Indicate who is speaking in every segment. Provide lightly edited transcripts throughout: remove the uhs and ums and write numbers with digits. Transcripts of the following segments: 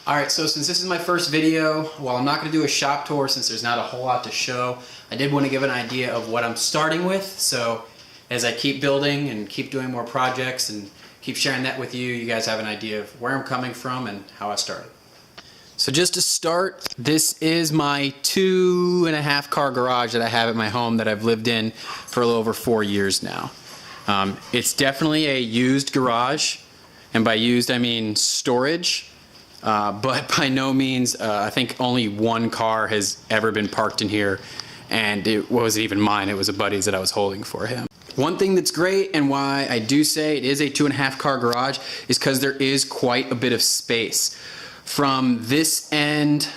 Speaker 1: Alright, so since this is my first video, while I'm not going to do a shop tour since there's not a whole lot to show, I did want to give an idea of what I'm starting with. So as I keep building and keep doing more projects and keep sharing that with you, you guys have an idea of where I'm coming from and how I started. So just to start, this is my 2.5 car garage that I have at my home that I've lived in for a little over 4 years now. It's definitely a used garage, and by used I mean storage. But by no means, I think only one car has ever been parked in here, and it wasn't even mine, it was a buddy's that I was holding for him. One thing that's great, and why I do say it is a 2.5 car garage, is because there is quite a bit of space. From this end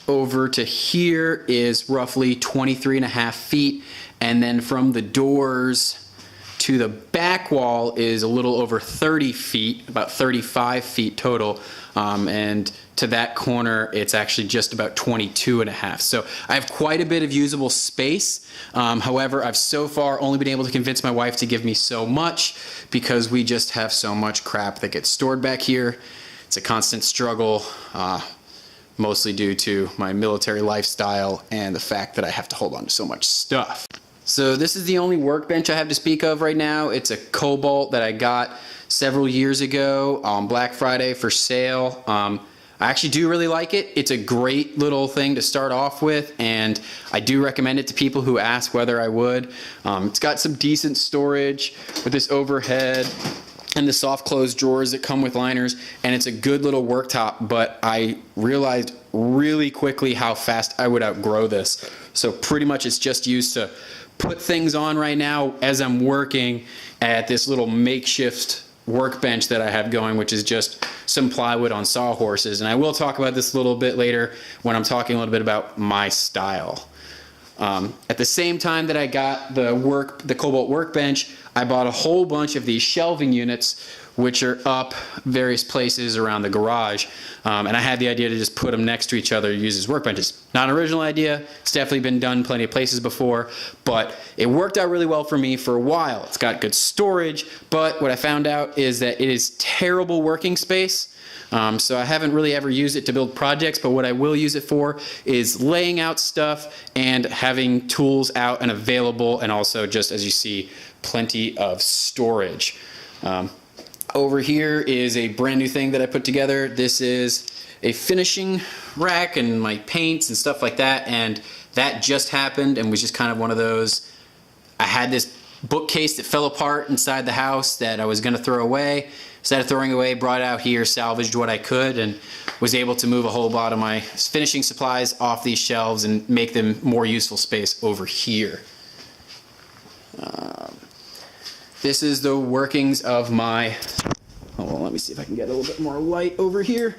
Speaker 1: over to here is roughly 23.5 feet, and then from the doors to the back wall is a little over 30 feet, about 35 feet total. And to that corner, it's actually just about 22.5. So I have quite a bit of usable space. However, I've so far only been able to convince my wife to give me so much because we just have so much crap that gets stored back here. It's a constant struggle, mostly due to my military lifestyle and the fact that I have to hold on to so much stuff. So this is the only workbench I have to speak of right now. It's a Cobalt that I got several years ago on Black Friday for sale. I actually do really like it. It's a great little thing to start off with, and I do recommend it to people who ask whether I would. It's got some decent storage with this overhead and the soft close drawers that come with liners, and it's a good little worktop, but I realized really quickly how fast I would outgrow this. So pretty much it's just used to put things on right now as I'm working at this little makeshift workbench that I have going, which is just some plywood on sawhorses. And I will talk about this a little bit later when I'm talking a little bit about my style. At the same time that I got the Cobalt workbench, I bought a whole bunch of these shelving units, which are up various places around the garage. And I had the idea to just put them next to each other to use as workbenches. Not an original idea. It's definitely been done plenty of places before, but it worked out really well for me for a while. It's got good storage, but what I found out is that it is terrible working space. So I haven't really ever used it to build projects, but what I will use it for is laying out stuff and having tools out and available, and also, just as you see, plenty of storage. Over here is a brand new thing that I put together. This is a finishing rack and my paints and stuff like that, and that just happened and was just kind of one of those. I had this bookcase that fell apart inside the house that I was going to throw away. Instead of throwing away, brought it out here, salvaged what I could, and was able to move a whole lot of my finishing supplies off these shelves and make them more useful space over here. This is the workings of my, hold on, let me see if I can get a little bit more light over here.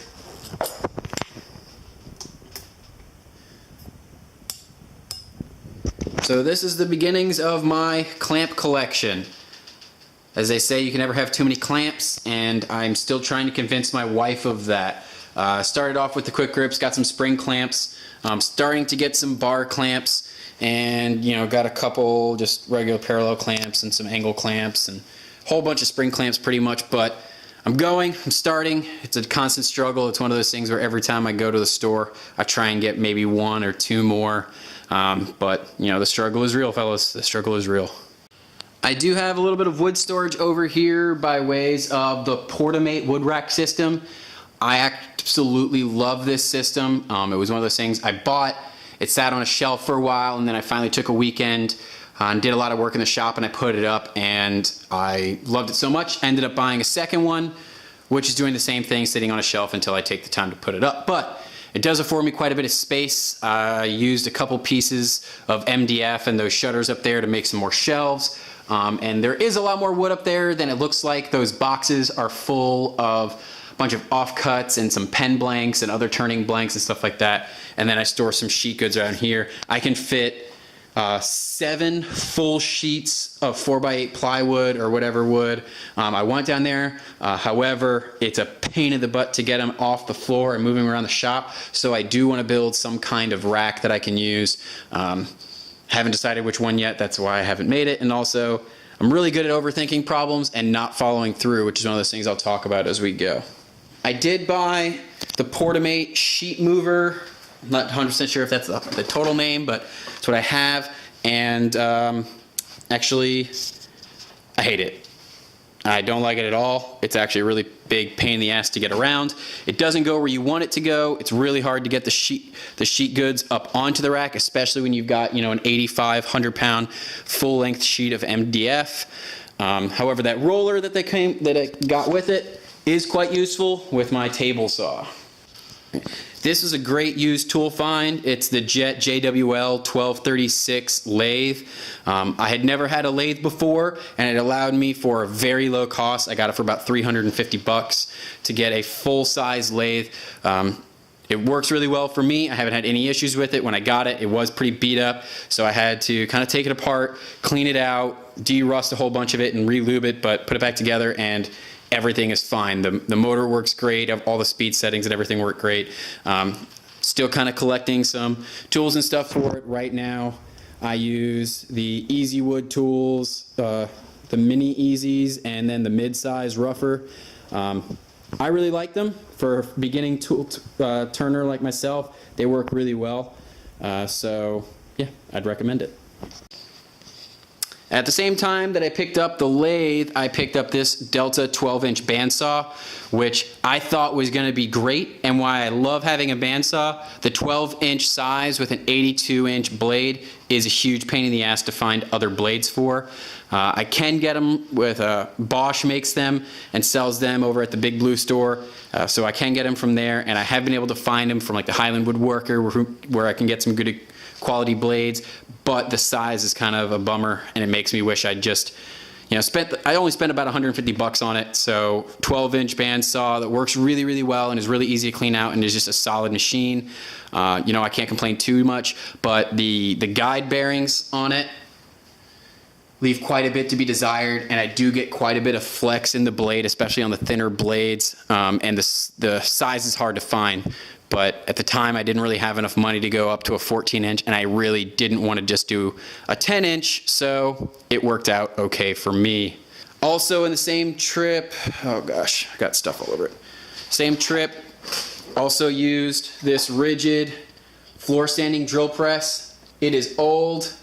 Speaker 1: So this is the beginnings of my clamp collection. As they say, you can never have too many clamps, and I'm still trying to convince my wife of that. Started off with the quick grips, got some spring clamps, starting to get some bar clamps, and got a couple just regular parallel clamps and some angle clamps and a whole bunch of spring clamps pretty much. But I'm starting. It's a constant struggle. It's one of those things where every time I go to the store, I try and get maybe 1 or 2 more. But the struggle is real, fellas. The struggle is real. I do have a little bit of wood storage over here by ways of the Portamate wood rack system. I absolutely love this system. It was one of those things I bought. It sat on a shelf for a while, and then I finally took a weekend and did a lot of work in the shop, and I put it up, and I loved it so much. I ended up buying a second one, which is doing the same thing, sitting on a shelf until I take the time to put it up. But it does afford me quite a bit of space. I used a couple pieces of MDF and those shutters up there to make some more shelves. And there is a lot more wood up there than it looks like. Those boxes are full of a bunch of offcuts and some pen blanks and other turning blanks and stuff like that. And then I store some sheet goods around here. I can fit 7 full sheets of 4x8 plywood or whatever wood I want down there. However, it's a pain in the butt to get them off the floor and moving around the shop. So I do want to build some kind of rack that I can use. Haven't decided which one yet. That's why I haven't made it. And also, I'm really good at overthinking problems and not following through, which is one of those things I'll talk about as we go. I did buy the Portamate sheet mover. I'm not 100% sure if that's the total name, but it's what I have. And actually, I hate it. I don't like it at all. It's actually a really big pain in the ass to get around. It doesn't go where you want it to go. It's really hard to get the sheet goods up onto the rack, especially when you've got, you know, an 85, 100-pound full-length sheet of MDF. However, that roller that I got with it is quite useful with my table saw. This is a great used tool find. It's the Jet JWL 1236 lathe. I had never had a lathe before, and it allowed me for a very low cost. I got it for about 350 bucks to get a full-size lathe. It works really well for me. I haven't had any issues with it. When I got it, it was pretty beat up, so I had to kind of take it apart, clean it out, de-rust a whole bunch of it, and re-lube it, but put it back together, and everything is fine. The motor works great. All the speed settings and everything work great. Still kind of collecting some tools and stuff for it right now. I use the Easywood tools, the mini Easies, and then the mid-size rougher. I really like them for a beginning tool turner like myself. They work really well. So yeah, I'd recommend it. At the same time that I picked up the lathe, I picked up this Delta 12-inch bandsaw, which I thought was going to be great, and why I love having a bandsaw. The 12-inch size with an 82-inch blade is a huge pain in the ass to find other blades for. I can get them with Bosch makes them and sells them over at the Big Blue store, so I can get them from there, and I have been able to find them from like the Highland Woodworker where I can get some good quality blades, but the size is kind of a bummer, and it makes me wish I'd just, you know, I only spent about 150 bucks on it. So 12-inch bandsaw that works really, really well and is really easy to clean out and is just a solid machine. You know, I can't complain too much, but the guide bearings on it leave quite a bit to be desired, and I do get quite a bit of flex in the blade, especially on the thinner blades, and the size is hard to find. But at the time, I didn't really have enough money to go up to a 14-inch, and I really didn't want to just do a 10-inch, so it worked out okay for me. Also in the same trip, oh gosh, I got stuff all over it. Same trip, also used this Ridgid floor standing drill press. It is old,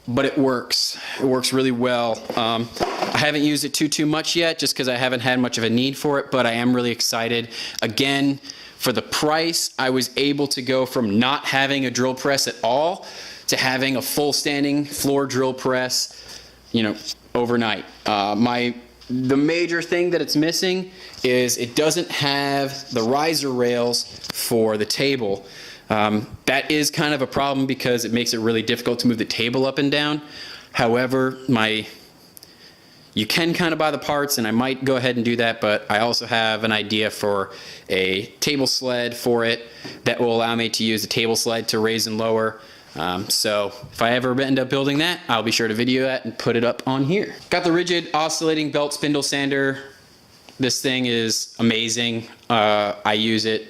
Speaker 1: but it works. It works really well. I haven't used it too much yet, just because I haven't had much of a need for it, but I am really excited. Again, for the price, I was able to go from not having a drill press at all to having a full standing floor drill press, you know, overnight. The major thing that it's missing is it doesn't have the riser rails for the table. That is kind of a problem because it makes it really difficult to move the table up and down. However, you can kind of buy the parts, and I might go ahead and do that, but I also have an idea for a table sled for it that will allow me to use the table sled to raise and lower. So if I ever end up building that, I'll be sure to video that and put it up on here. Got the Ridgid oscillating belt spindle sander. This thing is amazing. I use it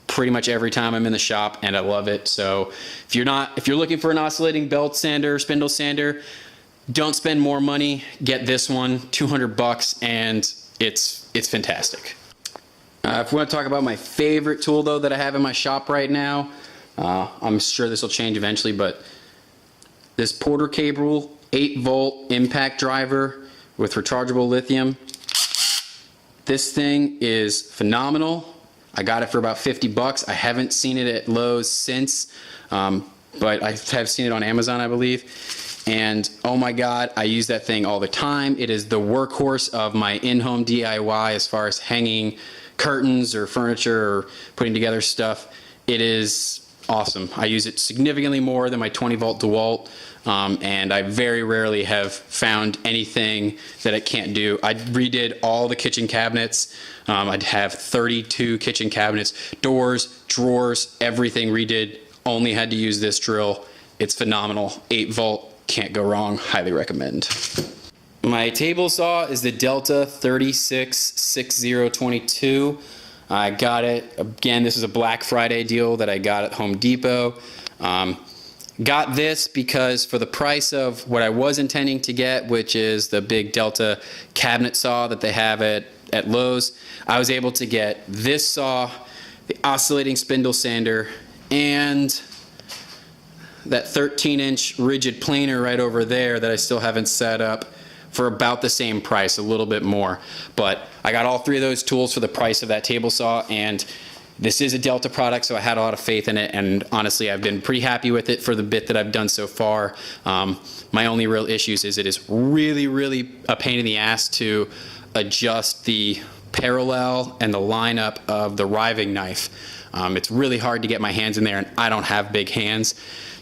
Speaker 1: pretty much every time I'm in the shop, and I love it. So if you're looking for an oscillating belt sander, spindle sander, don't spend more money. Get this one, 200 bucks, and it's fantastic. If we want to talk about my favorite tool though that I have in my shop right now, I'm sure this will change eventually, but this Porter Cable 8-volt impact driver with rechargeable lithium. This thing is phenomenal. I got it for about 50 bucks. I haven't seen it at Lowe's since, but I have seen it on Amazon, I believe. And oh my God, I use that thing all the time. It is the workhorse of my in-home DIY as far as hanging curtains or furniture or putting together stuff. It is awesome. I use it significantly more than my 20-volt DeWalt, and I very rarely have found anything that it can't do. I redid all the kitchen cabinets. I'd have 32 kitchen cabinets, doors, drawers, everything redid. Only had to use this drill. It's phenomenal. 8-volt. Can't go wrong. Highly recommend. My table saw is the Delta 366022. I got it, again, this is a Black Friday deal that I got at Home Depot. Got this because for the price of what I was intending to get, which is the big Delta cabinet saw that they have at at Lowe's, I was able to get this saw, the oscillating spindle sander, and that 13-inch rigid planer right over there that I still haven't set up for about the same price, a little bit more. But I got all three of those tools for the price of that table saw, and this is a Delta product, so I had a lot of faith in it, and honestly, I've been pretty happy with it for the bit that I've done so far. My only real issues is it is really, really a pain in the ass to adjust the parallel and the lineup of the riving knife. It's really hard to get my hands in there, and I don't have big hands.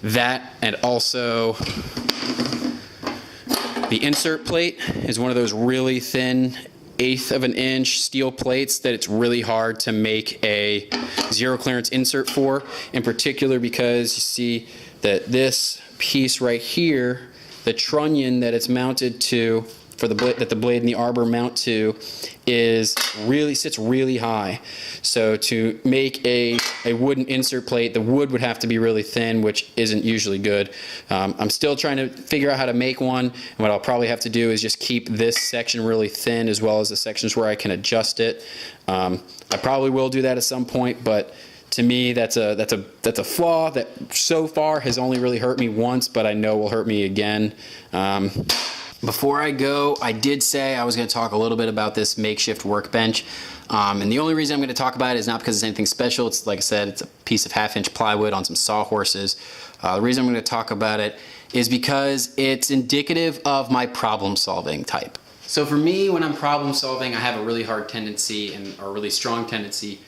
Speaker 1: That, and also the insert plate is one of those really thin 1/8 of an inch steel plates that it's really hard to make a zero clearance insert for, in particular because you see that this piece right here, the trunnion that it's mounted to, for the blade, that the blade and the arbor mount to, sits really high. So to make a wooden insert plate, the wood would have to be really thin, which isn't usually good. I'm still trying to figure out how to make one, and what I'll probably have to do is just keep this section really thin, as well as the sections where I can adjust it. I probably will do that at some point, but to me, that's a flaw that so far has only really hurt me once, but I know will hurt me again. Before I go, I did say I was going to talk a little bit about this makeshift workbench. And the only reason I'm going to talk about it is not because it's anything special. It's, like I said, it's a piece of 1/2-inch plywood on some sawhorses. The reason I'm going to talk about it is because it's indicative of my problem solving type. So for me, when I'm problem solving, I have a really hard tendency, and a really strong tendency,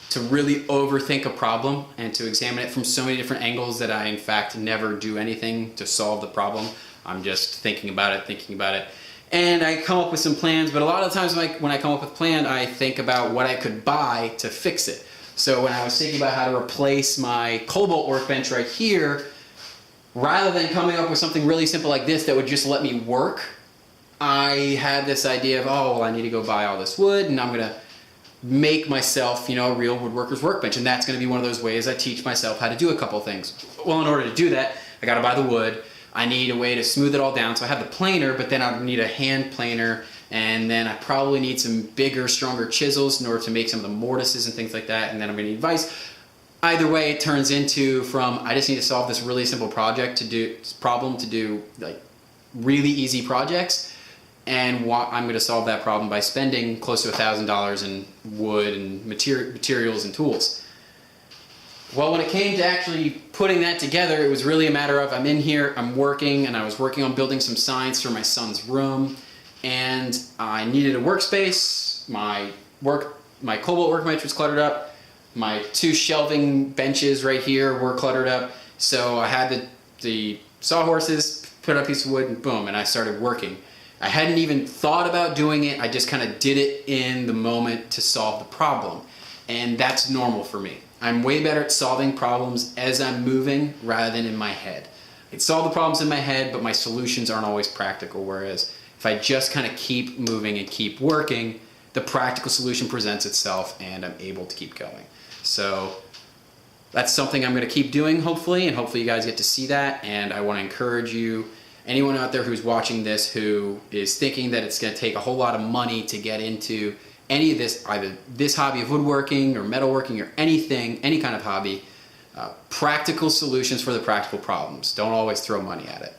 Speaker 1: to really overthink a problem and to examine it from so many different angles that I in fact never do anything to solve the problem. I'm just thinking about it, and I come up with some plans, but a lot of times when I come up with a plan, I think about what I could buy to fix it. So when I was thinking about how to replace my Cobalt workbench right here, rather than coming up with something really simple like this that would just let me work, I had this idea of, oh, well, I need to go buy all this wood, and I'm gonna make myself, a real woodworker's workbench, and that's gonna be one of those ways I teach myself how to do a couple things. Well, in order to do that, I gotta buy the wood. I need a way to smooth it all down, so I have the planer, but then I need a hand planer, and then I probably need some bigger, stronger chisels in order to make some of the mortises and things like that, and then I'm gonna need vise. Either way, it turns into I just need to solve this really simple problem to do like really easy projects, and I'm gonna solve that problem by spending close to $1,000 in wood and materials and tools. Well, when it came to actually putting that together, it was really a matter of, I'm in here, I'm working, and I was working on building some signs for my son's room, and I needed a workspace. My Cobalt workbench was cluttered up. My 2 shelving benches right here were cluttered up. So I had the sawhorses, put up a piece of wood, and boom, and I started working. I hadn't even thought about doing it, I just kind of did it in the moment to solve the problem. And that's normal for me. I'm way better at solving problems as I'm moving rather than in my head. I can solve the problems in my head, but my solutions aren't always practical, whereas if I just kind of keep moving and keep working, the practical solution presents itself and I'm able to keep going. So that's something I'm going to keep doing, hopefully, and hopefully you guys get to see that. And I want to encourage you, anyone out there who's watching this who is thinking that it's going to take a whole lot of money to get into any of this, either this hobby of woodworking or metalworking or anything, any kind of hobby, practical solutions for the practical problems. Don't always throw money at it.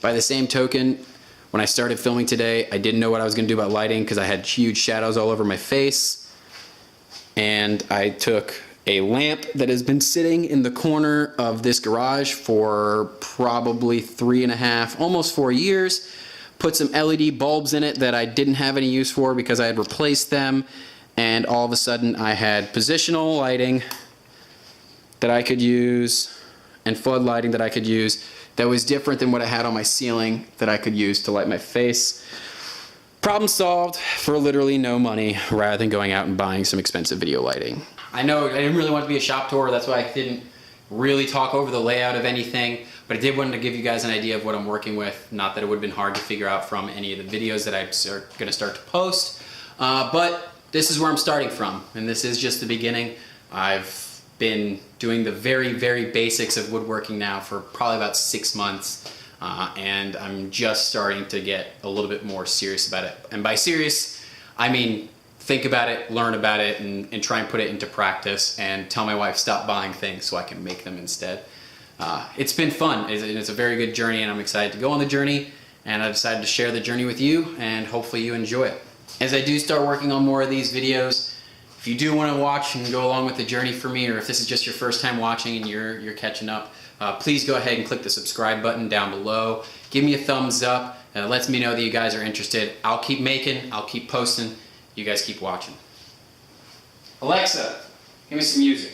Speaker 1: By the same token, when I started filming today, I didn't know what I was going to do about lighting because I had huge shadows all over my face. And I took a lamp that has been sitting in the corner of this garage for probably 3.5, almost 4 years. Put some LED bulbs in it that I didn't have any use for because I had replaced them, and all of a sudden I had positional lighting that I could use and flood lighting that I could use that was different than what I had on my ceiling that I could use to light my face. Problem solved for literally no money rather than going out and buying some expensive video lighting. I know I didn't really want it to be a shop tour, that's why I didn't really talk over the layout of anything, but I did want to give you guys an idea of what I'm working with. Not that it would have been hard to figure out from any of the videos that I'm going to start to post, but this is where I'm starting from, and this is just the beginning. I've been doing the very, very basics of woodworking now for probably about 6 months. and I'm just starting to get a little bit more serious about it. And by serious, I mean think about it, learn about it, and try and put it into practice, and tell my wife stop buying things so I can make them instead. It's been fun. It's a very good journey, and I'm excited to go on the journey, and I decided to share the journey with you, and hopefully you enjoy it. As I do start working on more of these videos, if you do want to watch and go along with the journey for me, or if this is just your first time watching and you're catching up, please go ahead and click the subscribe button down below. Give me a thumbs up. It lets me know that you guys are interested. I'll keep making, I'll keep posting. You guys keep watching. Alexa, give me some music.